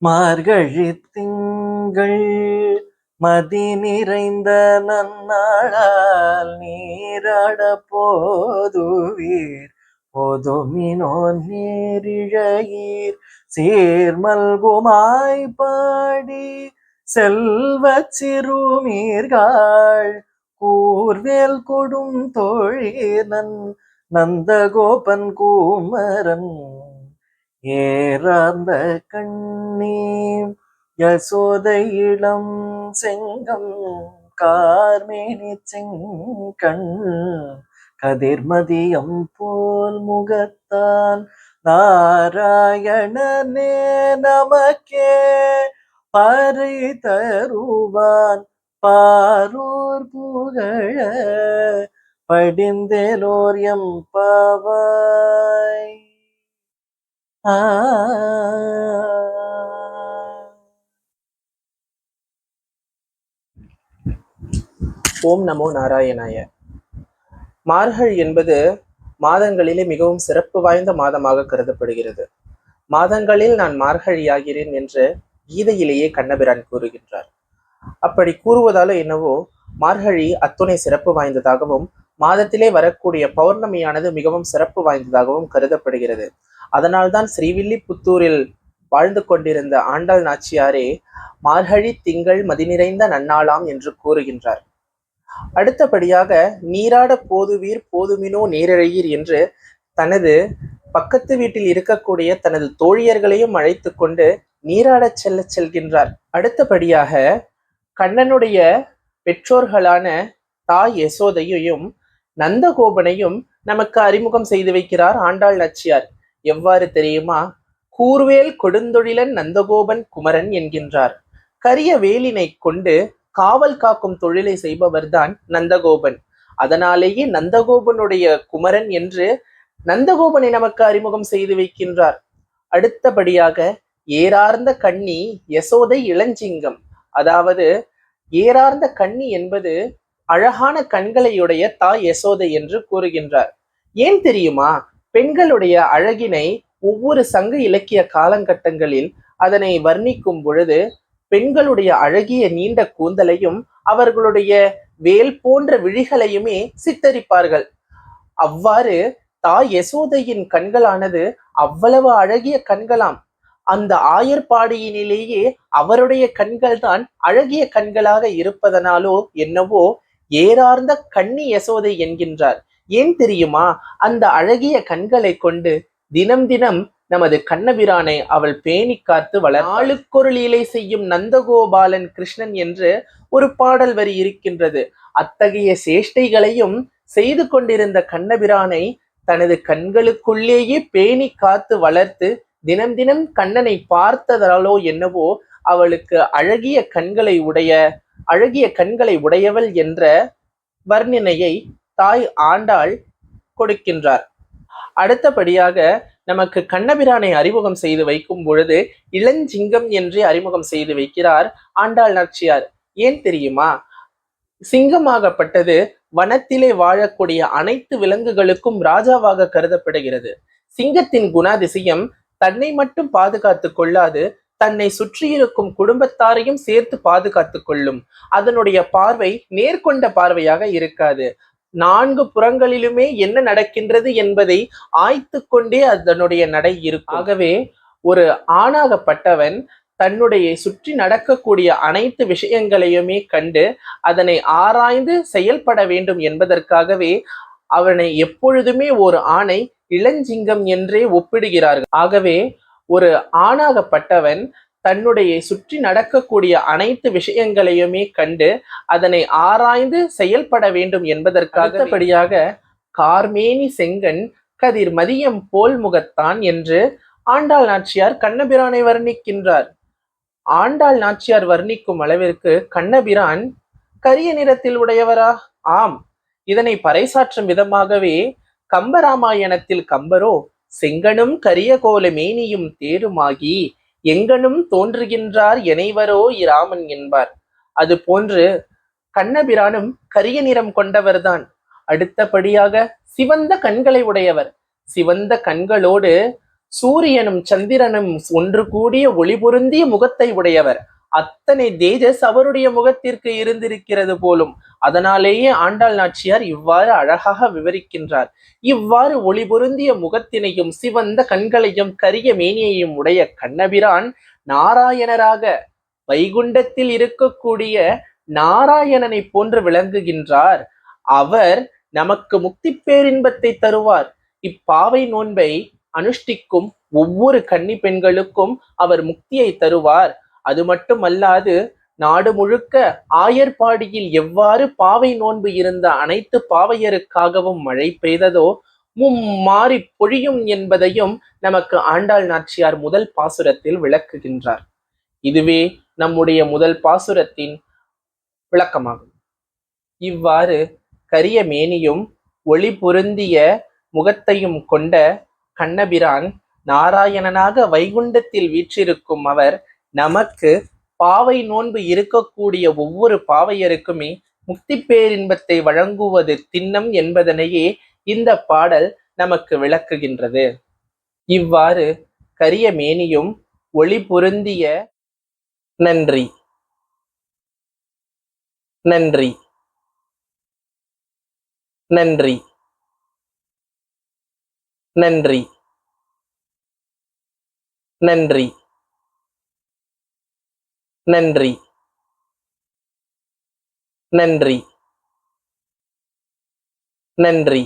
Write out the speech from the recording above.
மார்கழி திங்கள் மதி நிறைந்த நன்னாளால் நீராட போதுவீர் போதுமினோ நேரிழையீர் சீர்மல்குமாய் பாடி செல்வச் சிறுமீர்கள் கூர்வேல் கொடும் தோழீர் நந்தகோபன் குமரன் ஏறார்ந்த கண்ணி யசோதை இளம் செங்கம் கார்மேனி செங்கண் கதிர்மதியம் போல் முகத்தான் நாராயணனே நமக்கே பறை தருவான் பாரூர் புகழ படிந்தேலோர் எம்பாவாய். ஓம் நமோ நாராயணாய. மார்கழி என்பது மாதங்களிலே மிகவும் சிறப்பு வாய்ந்த மாதமாக கருதப்படுகிறது. மாதங்களில் நான் மார்கழியாகிறேன் என்று கீதையிலேயே கண்ணபிரான் கூறுகின்றார். அப்படி கூறுவதால என்னவோ மார்கழி அத்துணை சிறப்பு வாய்ந்ததாகவும் மாதத்திலே வரக்கூடிய பௌர்ணமியானது மிகவும் சிறப்பு வாய்ந்ததாகவும் கருதப்படுகிறது. அதனால்தான் ஸ்ரீவில்லிபுத்தூரில் வாழ்ந்து கொண்டிருந்த ஆண்டாள் நாச்சியாரே மார்கழி திங்கள் மதி நிறைந்த நன்னாளாம் என்று கூறுகின்றார். அடுத்தபடியாக நீராட போதுவீர் போதுமினோ நேரிழையீர் என்று தனது பக்கத்து வீட்டில் இருக்கக்கூடிய தனது தோழியர்களையும் அழைத்து கொண்டு நீராடச் செல்கின்றார். அடுத்தபடியாக கண்ணனுடைய பெற்றோர்களான தாய் யசோதையையும் நந்தகோபனையும் நமக்கு அறிமுகம் செய்து வைக்கிறார் ஆண்டாள் நாச்சியார். எவ்வாறு தெரியுமா? கூர்வேல் கொடுந்தொழிலன் நந்தகோபன் குமரன் என்கின்றார். கரிய வேலினை கொண்டு காவல் காக்கும் தொழிலை செய்பவர்தான் நந்தகோபன். அதனாலேயே நந்தகோபனுடைய குமரன் என்று நந்தகோபனை நமக்கு அறிமுகம் செய்து வைக்கின்றார். அடுத்தபடியாக ஏறார்ந்த கண்ணி யசோதை இளஞ்சிங்கம். அதாவது ஏறார்ந்த கண்ணி என்பது அழகான கண்களையுடைய தாய் யசோதை என்று கூறுகின்றார். ஏன் தெரியுமா? பெண்களுடைய அழகினை ஒவ்வொரு சங்க இலக்கிய காலகட்டங்களில் அதனை வர்ணிக்கும் பொழுது பெண்களுடைய அழகிய நீண்ட கூந்தலையும் அவர்களுடைய வேல் போன்ற விழிகளையுமே சித்தரிப்பார்கள். அவ்வாறு தாய் யசோதையின் கண்களானது அவ்வளவு அழகிய கண்களாம். அந்த ஆயர்பாடியினிலேயே அவருடைய கண்கள் தான் அழகிய கண்களாக இருப்பதனாலோ என்னவோ ஏறார்ந்த கண்ணி யசோதை என்கின்றார். ஏன் தெரியுமா? அந்த அழகிய கண்களை கொண்டு தினம் தினம் நமது கண்ணபிரானை அவள் பேணி காத்து ஆளுக்கொரு லீலை செய்யும் நந்தகோபாலன் கிருஷ்ணன் என்று ஒரு பாடல் வரி இருக்கின்றது. அத்தகைய சேஷ்டைகளையும் செய்து கொண்டிருந்த கண்ணபிரானை தனது கண்களுக்குள்ளேயே பேணி காத்து வளர்த்து தினம் தினம் கண்ணனை பார்த்ததாலோ என்னவோ அவளுக்கு அழகிய கண்களை உடையவள் என்ற வர்ணனையை தாய் ஆண்டாள் கொடுக்கின்றார். அடுத்தபடியாக நமக்கு கண்ணபிரானை அறிமுகம் செய்து வைக்கும் பொழுது இளஞ்சிங்கம் என்றே அறிமுகம் செய்து வைக்கிறார் ஆண்டாள் நாச்சியார். ஏன் தெரியுமா? சிங்கமாகப்பட்டது வனத்திலே வாழக்கூடிய அனைத்து விலங்குகளுக்கும் ராஜாவாக கருதப்படுகிறது. சிங்கத்தின் குணாதிசயம் தன்னை மட்டும் பாதுகாத்து கொள்ளாது, தன்னை சுற்றியிருக்கும் குடும்பத்தாரையும் சேர்த்து பாதுகாத்து கொள்ளும். அதனுடைய பார்வை நேர்கொண்ட பார்வையாக இருக்காது. 4 புறங்களிலுமே என்ன நடக்கின்றது என்பதை ஆய்த்து கொண்டே அதனுடைய நடை இருக்கும். ஆகவே ஒரு ஆணாகப்பட்டவன் தன்னுடைய சுற்றி நடக்கக்கூடிய அனைத்து விஷயங்களையுமே கண்டு அதனை ஆராய்ந்து செயல்பட வேண்டும் என்பதற்காகவே அவனை எப்பொழுதுமே ஒரு ஆணை இளஞ்சிங்கம் என்றே ஒப்பிடுகிறார்கள். ஆகவே ஒரு ஆணாகப்பட்டவன் தன்னுடைய சுற்றி நடக்கக்கூடிய அனைத்து விஷயங்களையுமே கண்டு அதனை ஆராய்ந்து செயல்பட வேண்டும் என்பதற்காகபடியாக கார்மேனி செங்கண் கதிர் மதியம் போல் முகத்தான் என்று ஆண்டாள் நாச்சியார் கண்ணபிரானை வர்ணிக்கின்றார். ஆண்டாள் நாச்சியார் வர்ணிக்கும் அளவிற்கு கண்ணபிரான் கரிய நிறத்தில் உடையவரா? ஆம். இதனை பறைசாற்றும் விதமாகவே கம்பராமாயணத்தில் கம்பரோ செங்கனும் கரிய கோல மேனியும் தேருமாகி எங்கனும் தோன்றுகின்றார் எனைவரோ இராமன் என்பார். அது போன்று கண்ணபிரானும் கரிய நிறம் கொண்டவர்தான். அடுத்தபடியாக சிவந்த கண்களை உடையவர். சிவந்த கண்களோடு சூரியனும் சந்திரனும் ஒன்று கூடிய ஒளி பொருந்திய முகத்தை உடையவர். அத்தனை தேஜஸ் அவருடைய முகத்திற்கு இருந்திருக்கிறது போலும். அதனாலேயே ஆண்டாள் நாச்சியார் இவ்வாறு அழகாக விவரிக்கின்றார். இவ்வாறு ஒளி பொருந்திய முகத்தினையும் சிவந்த கண்களையும் கரிய மேனியையும் உடைய கண்ணபிரான் நாராயணராக வைகுண்டத்தில் இருக்கக்கூடிய நாராயணனை போன்று விளங்குகின்றார். அவர் நமக்கு முக்தி பேரின்பத்தை தருவார். இப்பாவை நோன்பை அனுஷ்டிக்கும் ஒவ்வொரு கன்னி பெண்களுக்கும் அவர் முக்தியை தருவார். அது மட்டுமல்லாது நாடு முழுக்க ஆயர்பாடியில் எவ்வாறு பாவை நோன்பு இருந்த அனைத்து பாவையருக்காகவும் மழை பெய்ததோ மும்மாறி பொழியும் என்பதையும் நமக்கு ஆண்டாள் நாச்சியார் முதல் பாசுரத்தில் விளக்குகின்றார். இதுவே நம்முடைய முதல் பாசுரத்தின் விளக்கமாகும். இவ்வாறு கரிய மேனியும் ஒளி பொருந்திய முகத்தையும் கொண்ட கண்ணபிரான் நாராயணனாக வைகுண்டத்தில் வீற்றிருக்கும் அவர் நமக்கு பாவை நோன்பு இருக்கக்கூடிய ஒவ்வொரு பாவையருக்குமே முக்தி பேரின்பத்தை வழங்குவது திண்ணம் என்பதனையே இந்த பாடல் நமக்கு விளக்குகின்றது. இவ்வாறு கரிய மேனியும் ஒளி பொருந்திய நன்றி நன்றி நன்றி நன்றி நன்றி நன்றி நன்றி நன்றி